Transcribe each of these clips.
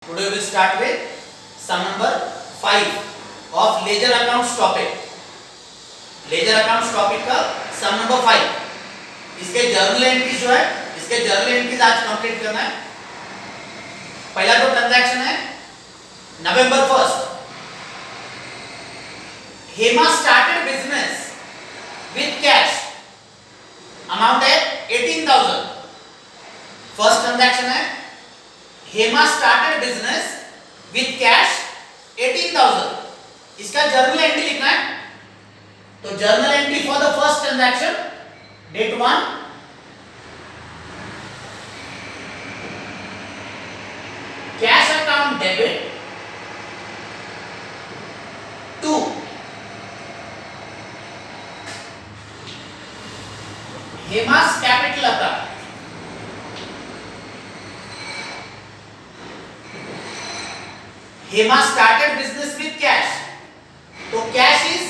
Today we will start with sum number 5 of ledger accounts topic. Ledger accounts topic का सम number 5. इसके journal entries जो है, इसके journal entries आज complete करना है. पहला जो ट्रांजैक्शन है November 1st, Hema started business with cash, amount है 18,000. फर्स्ट ट्रांजैक्शन है Hema started business with cash 18,000. इसका जर्नल एंट्री लिखना है. तो journal entry for the first transaction, date 1, cash account debit 2, Hema's capital account, Hema started business with cash. तो cash is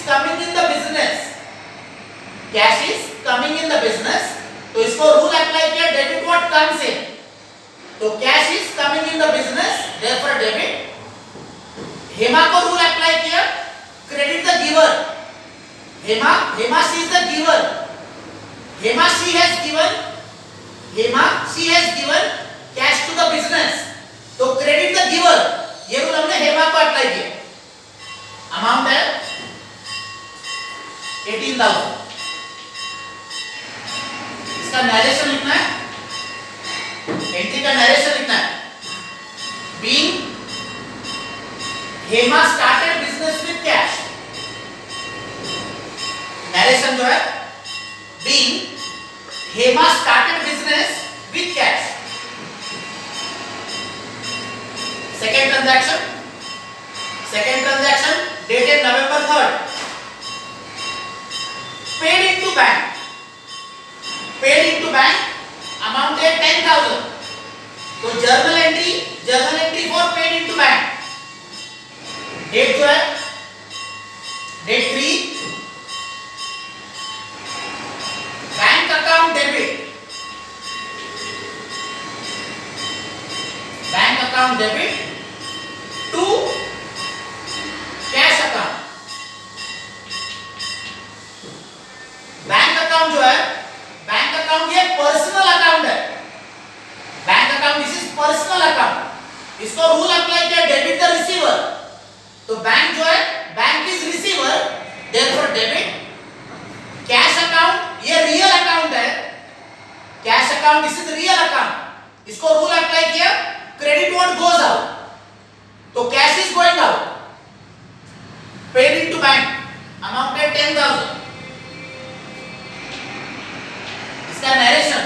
coming in the business. Cash is coming in the business. तो इसको rule apply किया, debit what comes in. तो cash is coming in the business, therefore debit. Hema को rule apply किया, credit the giver. Hema she is the giver. Hema she has given cash to the business. तो credit the giver, ये rule हमने हेमा को apply किया. Amount है 18,000. इसका narration लिखना है, एंट्री का नरेशन लिखना है. Being Hema started business with cash. Narration जो है being Hema started business with cash. Second transaction dated November 3rd, paid into bank, amount है 10,000. तो journal entry for paid into bank, date जो है date 3, bank account debit, to cash account. Bank account जो है, bank account ये personal account है. Bank account this is personal account. इसको rule apply किया, डेबिट द रिसीवर. तो bank जो है, bank is receiver, therefore debit. Cash account ये रियल अकाउंट है. Cash account this is real account. इसको रूल अप्लाई किया, क्रेडिट व्हाट गोज आउट. तो cash is going out, paid into bank, amount है 10,000. इसका नरेशन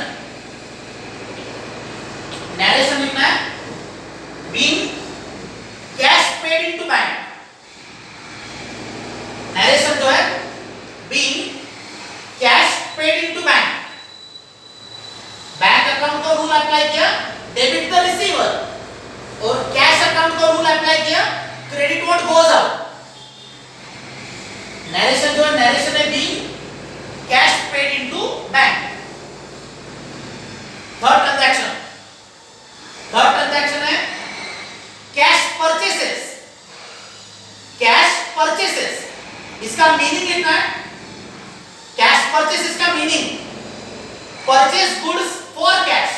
लिखना है. Being cash paid into bank. Narration जो है being cash paid into bank. Bank account को रूल अप्लाई किया, डेबिट द रिसीवर. और कैश अकाउंट को रूल अप्लाई किया, credit what goes out. Narration जो है, नरेशन है being cash paid into bank. Third transaction है कैश परचेसेस. इसका मीनिंग लिखना है. कैश परचेसेस का meaning, purchase goods for cash.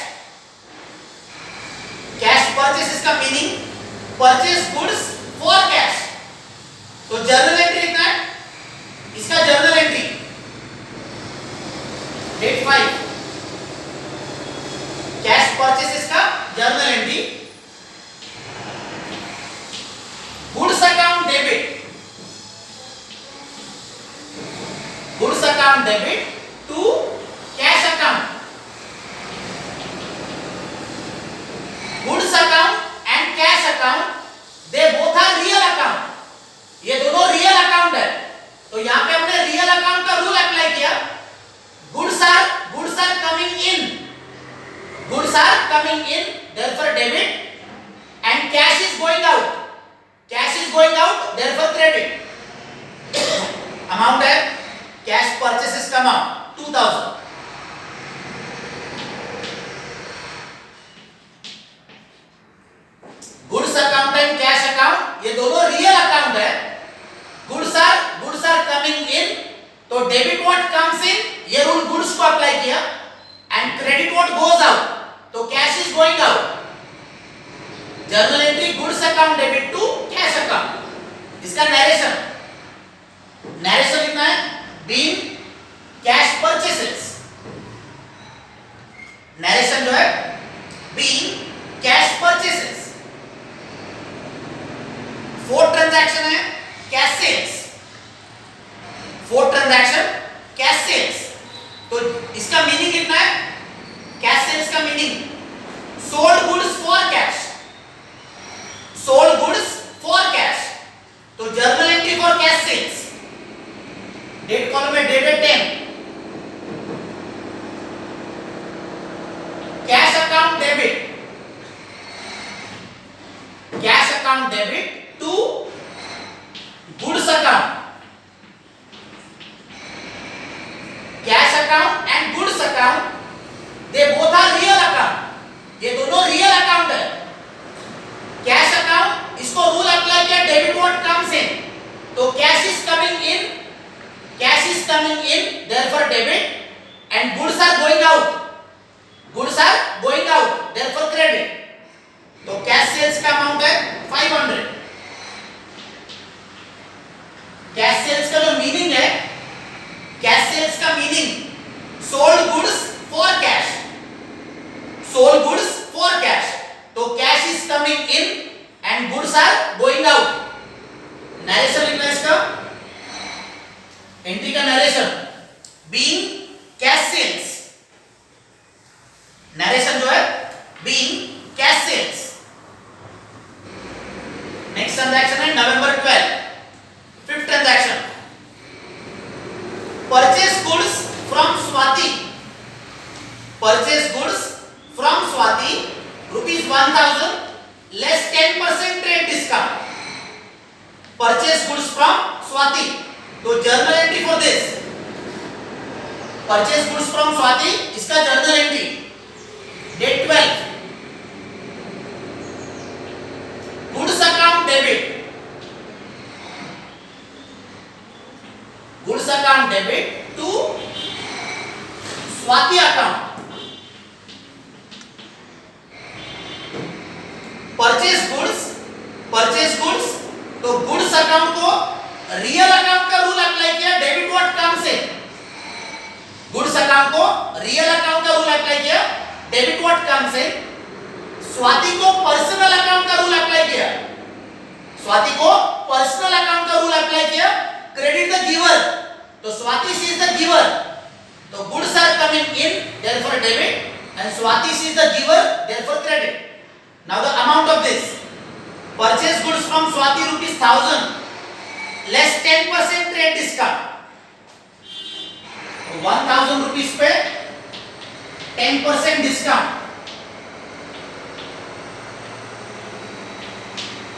Cash purchases का meaning, purchase goods for cash. तो जर्नल एंट्री लिखना है. इसका journal entry date 5, cash purchases का journal entry. Goods account debit to cash account. Goods account and cash account, they both are real account. ये दोनों real account है. तो यहां पे हमने रियल अकाउंट का रूल अप्लाई किया. Goods are coming in, therefore debit, and cash is going out, therefore credit. Amount है कैश परचेसेस का अमाउंट 2,000. दोनों रियल अकाउंट है. गुड्स आर कमिंग इन, तो डेबिट व्हाट कम्स इन, ये rule goods को apply किया, and credit what goes out, तो cash is going out. Journal entry goods account debit to cash account. इसका narration लिखना है being cash purchases. Narration जो है being cash purchases. Fourth transaction है cash sales. Fourth transaction cash sales, तो इसका meaning कितना है? कैश सेल्स का meaning sold goods for cash. Sold goods for cash, तो journal entry for cash sales. Date column में dated 10. Cash account debit, cash account debit to goods account. Cash account and goods account they both are real account. ये दोनों real account है. Cash account, इसको rule apply किया, debit what comes in, तो cash is coming in, cash is coming in, therefore debit, and goods are going out, goods are going out, therefore credit. तो cash sales का amount है 500. Cash sales का जो meaning है, cash sales का meaning sold goods for cash. Sold goods for cash, तो cash is coming in and goods are going out. Narration लिखना है इसका, एंट्री का narration being cash sales. Narration जो है being cash sales. Next transaction है नवंबर 12. Fifth transaction purchase goods from Swati. Purchase goods from Swati ₹1000 less 10% trade discount. Purchase goods from Swati, तो journal entry for this. Purchase goods from Swati, इसका journal entry date 12. Goods account debit, goods account debit to Swati account. Purchase goods, तो goods account को real account का rule apply किया, debit what comes in. Goods account को real account का rule apply किया, debit what comes in. Swati को personal account का rule apply किया, स्वाति को पर्सनल अकाउंट का रूल अप्लाई किया, क्रेडिट द गिवर, तो स्वाति इज द गिवर, तो goods are coming in, therefore debit, and Swati is the giver, therefore credit. Now the amount of this, purchase goods from Swati ₹1000 less 10% trade discount. 1000 rupees पे 10% discount,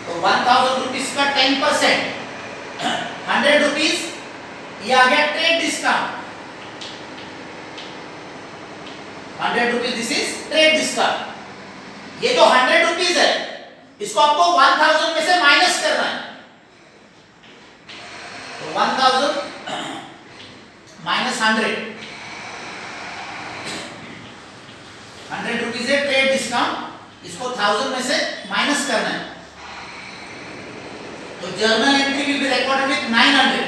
तो 1000 rupees का 10%, 100 rupees ये आ गया trade discount. 100 rupees this is trade discount. ये जो 100 rupees है, इसको आपको 1000 में से माइनस करना है, तो 1000 माइनस 100, 100 रुपीज है ट्रेड डिस्काउंट, इसको 1000 में से माइनस करना है, तो journal entry will be recorded with 900.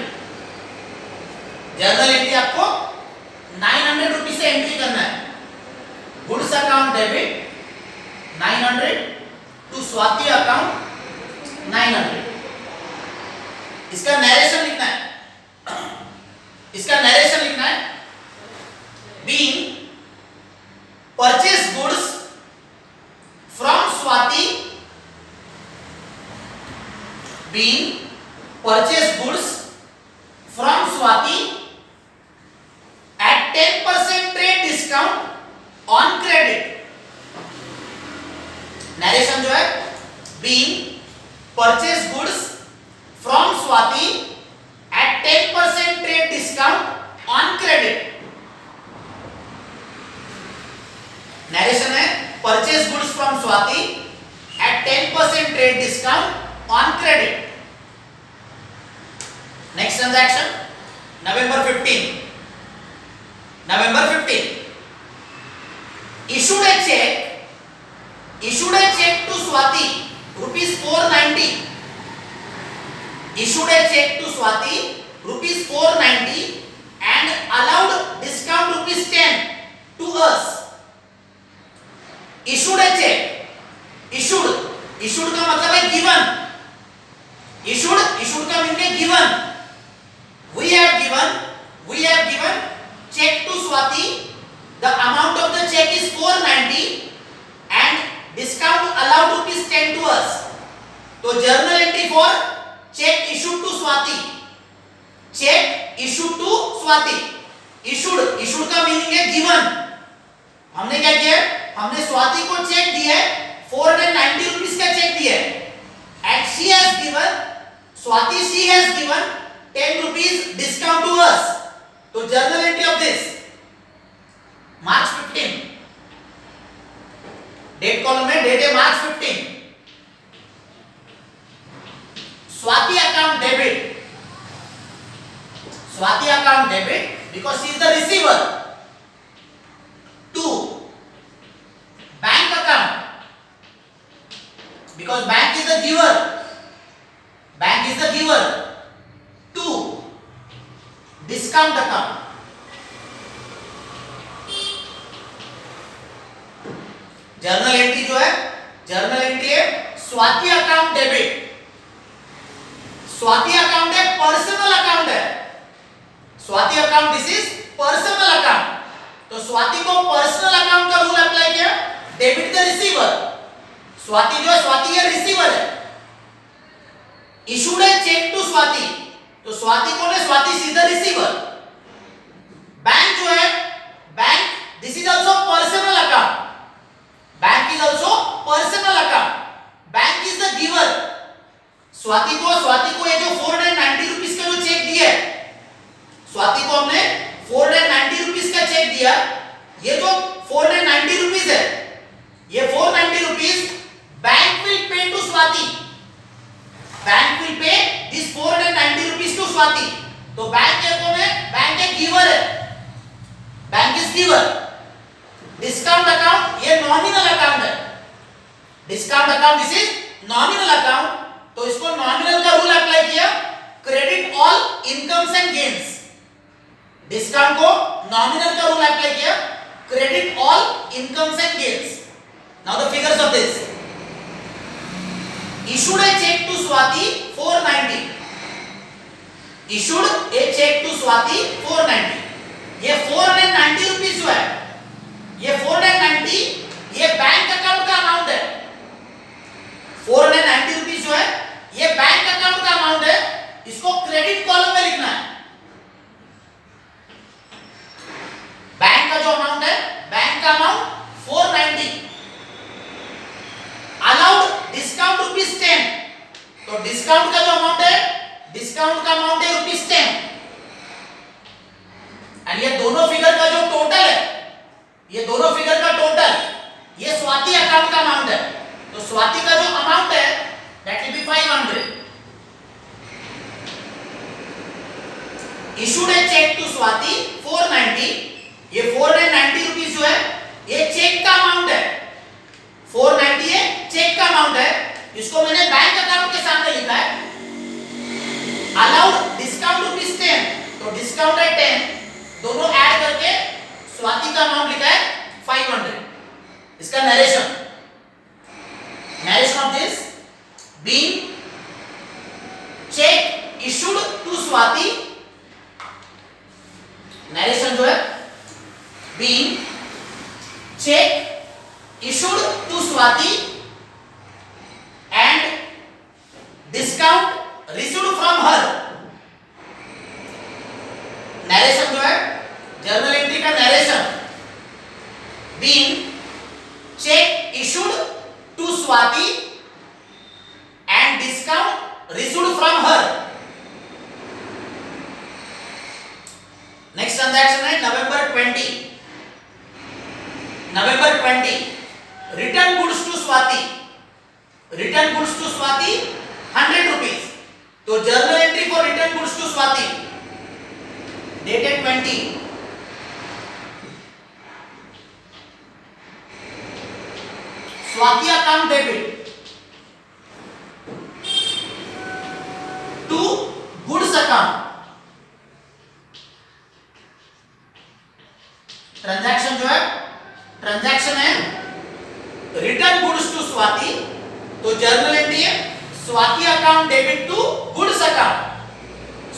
Journal entry आपको 900 रुपीज से एंट्री करना है. Goods account debit 900 to Swati account 900. इसका नरेशन लिखना है, इसका नरेशन लिखना है being purchase goods from Swati, being purchase goods from Swati at 10% trade discount on credit. Narration जो है being purchase goods from Swati at 10% trade discount on credit. Narration है purchase goods from Swati at 10% trade discount on credit. Next transaction, November 15. November 15. Issued a check to Swati, rupees 490. Issued a check to Swati, rupees 490 and allowed discount rupees 10 to us. Issued a check. Issued का मतलब है given. Issued का meaning है given. We have given check to Swati. The amount of the check is 490 and discount allowed rupees 10 to us. तो journal entry for check issued to Swati. Check issued to Swati. Issued का meaning है given. हमने क्या किया? हमने स्वाति को check दिया है, 490 रुपीस का चेक दिया है and she has given 10 rupees discount to us. तो journal entry of this March 15. Date column में डेट है March 15. Swati account debit because she is the receiver. 2. Bank account because bank is the giver. 2. Discount account. Journal entry जो है Swati account debit. Swati account है personal account है. Swati account this is personal account. तो स्वाति को personal account का rule apply किया. Debit the receiver. Swati जो है स्वाति ये रिसीवर है. Issued a cheque to Swati. तो स्वाति कौन है? Swati is the receiver. Bank जो है this is also personal account. Bank is also personal account. Bank is the giver. Swati को ये जो 490 रुपीस का जो चेक दिया है, स्वाति को हमने 490 रुपीस का चेक दिया. ये जो 490 रुपीस है, ये 490 rupees bank will pay to Swati. Bank will pay this 490 rupees to Swati. तो बैंक क्या कौन है? बैंक है गिवर है. Bank is giver. Discount account ये नॉमिनल अकाउंट है. Discount account this is nominal account. तो इसको नॉमिनल का रूल अप्लाई किया. Credit all incomes and gains. Discount को नॉमिनल का रूल अप्लाई किया. Credit all incomes and gains. Now the figures of this. issued a check to Swati 490. issued a check to Swati 490. ये 490 rupees जो है, ये 490 ये bank account का amount है. 490 रुपीस जो है ये बैंक अकाउंट का अमाउंट है. इसको क्रेडिट कॉलम में लिखना है. बैंक का जो अमाउंट है, बैंक का अमाउंट 490. Allowed discount rupees 10. तो डिस्काउंट का जो अमाउंट है, डिस्काउंट का अमाउंट है रुपीस 10. एंड ये दोनों फिगर का जो टोटल है, ये दोनों फिगर का टोटल ये स्वाति अकाउंट का अमाउंट है. तो स्वाति का जो अमाउंट है that will be 500. Issued a cheque to Swati 490. ये 490 रुपीस जो है ये चेक का अमाउंट है. 490 ये चेक का अमाउंट है. इसको मैंने बैंक अकाउंट के सामने लिखा है. Allowed discount rupees 10. तो डिस्काउंट है 10. दोनों ऐड करके स्वाति का अमाउंट लिखा है 500. इसका narration of this being cheque issued to Swati. Narration जो है being cheque issued to Swati and discount received from her. नरेशन जो है जर्नल एंट्री का narration being check issued to Swati and discount received from her. Next transaction है November 20. Return goods to Swati 100 rupees. तो journal entry for return goods to Swati dated 20 Swati account debit to goods account transaction जो है transaction है return goods to Swati तो journal entry है Swati account debit to goods account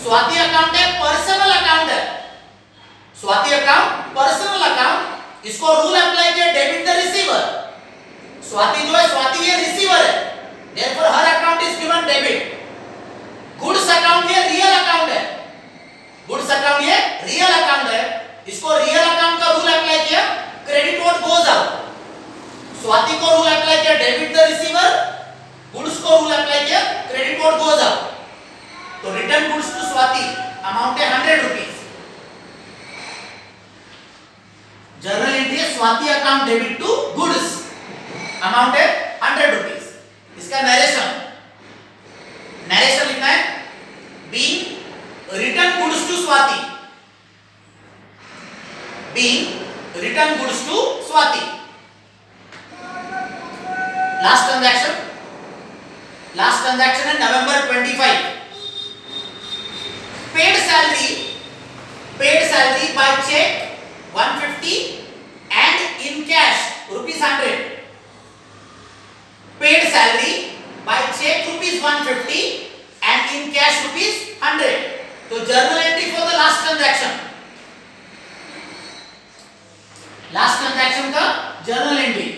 Swati account है personal account है Swati account personal account इसको rule apply किया debit the receiver Swati जो है स्वाति ये रिसीवर है therefore her account is given debit goods account ये रियल अकाउंट है गुड्स अकाउंट ये रियल अकाउंट है इसको रियल अकाउंट का रूल अप्लाई किया credit note goes out Swati को रूल अप्लाई किया डेबिट द रिसीवर गुड्स को रूल अप्लाई किया क्रेडिट नोट गोज आउट तो return goods to Swati amount है 100 रुपीस जर्नल एंट्री है Swati account debit to goods amount है 100 रुपीस इसका नरेशन लिखना है being return goods to Swati being return goods to Swati last transaction है November 25 paid salary by cheque 150 and in cash ₹100 paid salary by cheque ₹150 and in cash ₹100 तो journal entry for the last transaction का journal entry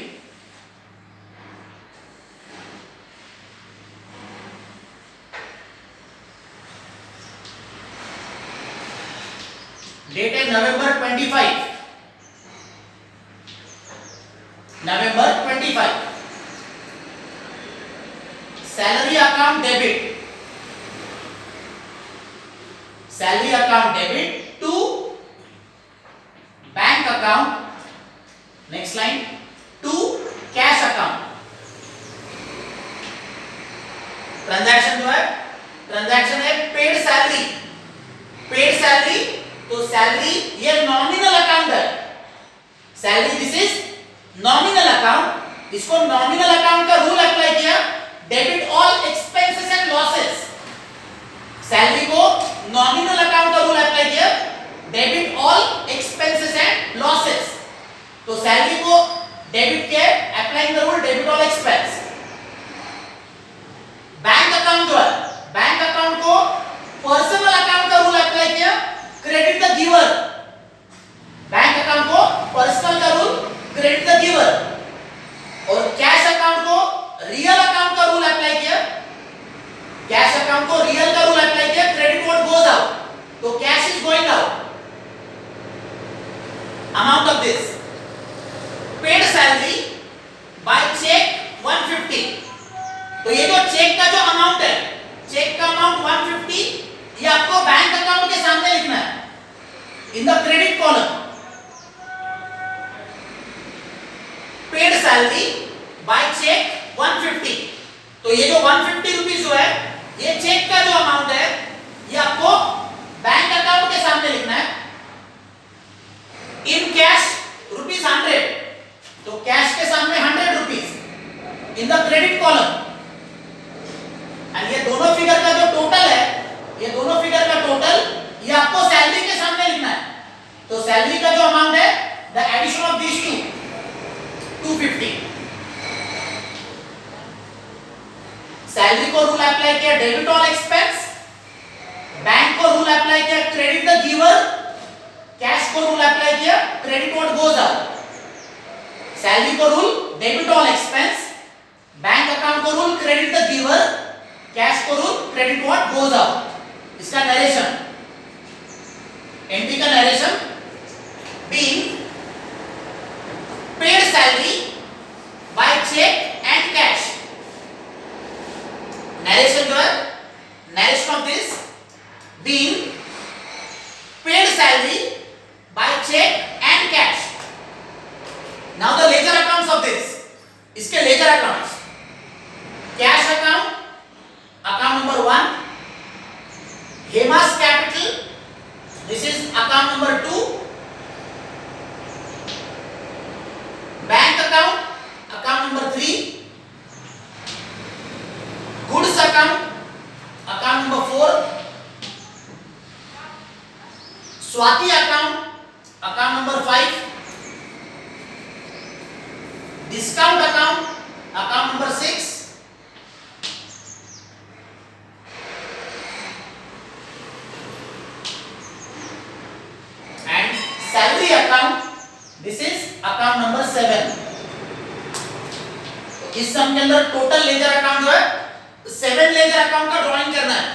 date है November 25 salary account debit to bank account next line to cash account transaction है paid salary तो salary ये nominal account है salary this is nominal account इसको nominal account का rule apply किया debit all expenses and losses salary को nominal account का rule apply किया debit all expenses and losses तो सैलरी को डेबिट किया applying the rule debit all expense bank account जो है बैंक अकाउंट को पर्सनल अकाउंट का रूल अप्लाई किया credit the giver bank account को पर्सनल का रूल क्रेडिट द गिवर और कैश अकाउंट को रियल अकाउंट का रूल अप्लाई किया कैश अकाउंट को रियल का रूल अप्लाई किया क्रेडिट नोट गोज आउट तो cash is going out amount of this paid salary by cheque 150 तो ये जो चेक का जो अमाउंट है चेक का अमाउंट 150 ये आपको बैंक अकाउंट के सामने लिखना है in the credit column paid salary by cheque 150 तो ये जो 150 रुपीस जो है ये चेक का जो अमाउंट है ये आपको बैंक अकाउंट के सामने लिखना है इन कैश ₹100 तो कैश के सामने 100 rupees in the credit column and ये दोनों फिगर का जो टोटल है ये दोनों फिगर का टोटल ये आपको सैलरी के सामने लिखना है तो सैलरी का जो अमाउंट है the addition of this two 250 salary को रूल अप्लाई किया डेबिट ऑल एक्सपेंस बैंक को रूल अप्लाई किया क्रेडिट द गिवर कैश को रूल अप्लाई किया credit note goes out salary को rule debit all expense bank account को rule credit the giver cash को rule credit note goes out इसका narration entry का narration being paid salary by cheque and cash narration जो है narration of this being paid salary by cheque and cash now the ledger accounts of this इसके ledger accounts cash account account number 1 Swati account, account number 5, discount account, account number 6, and salary account, this is account number 7. इस सम के अंदर total ledger account जो है 7 ledger account का drawing करना है।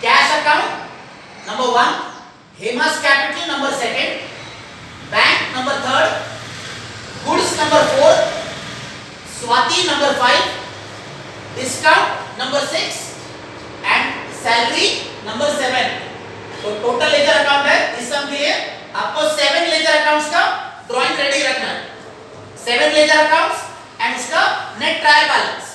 Cash account number 1, हेमास capital number 2, bank number 3, goods number 4, Swati number 5, discount number 6 and salary number 7। तो टोटल लेजर अकाउंट है। इस सम के लिए आपको 7 लेजर अकाउंट्स का ड्राइंग रेडी रखना है। 7 लेजर अकाउंट्स एंड उसका नेट ट्रायल बैलेंस।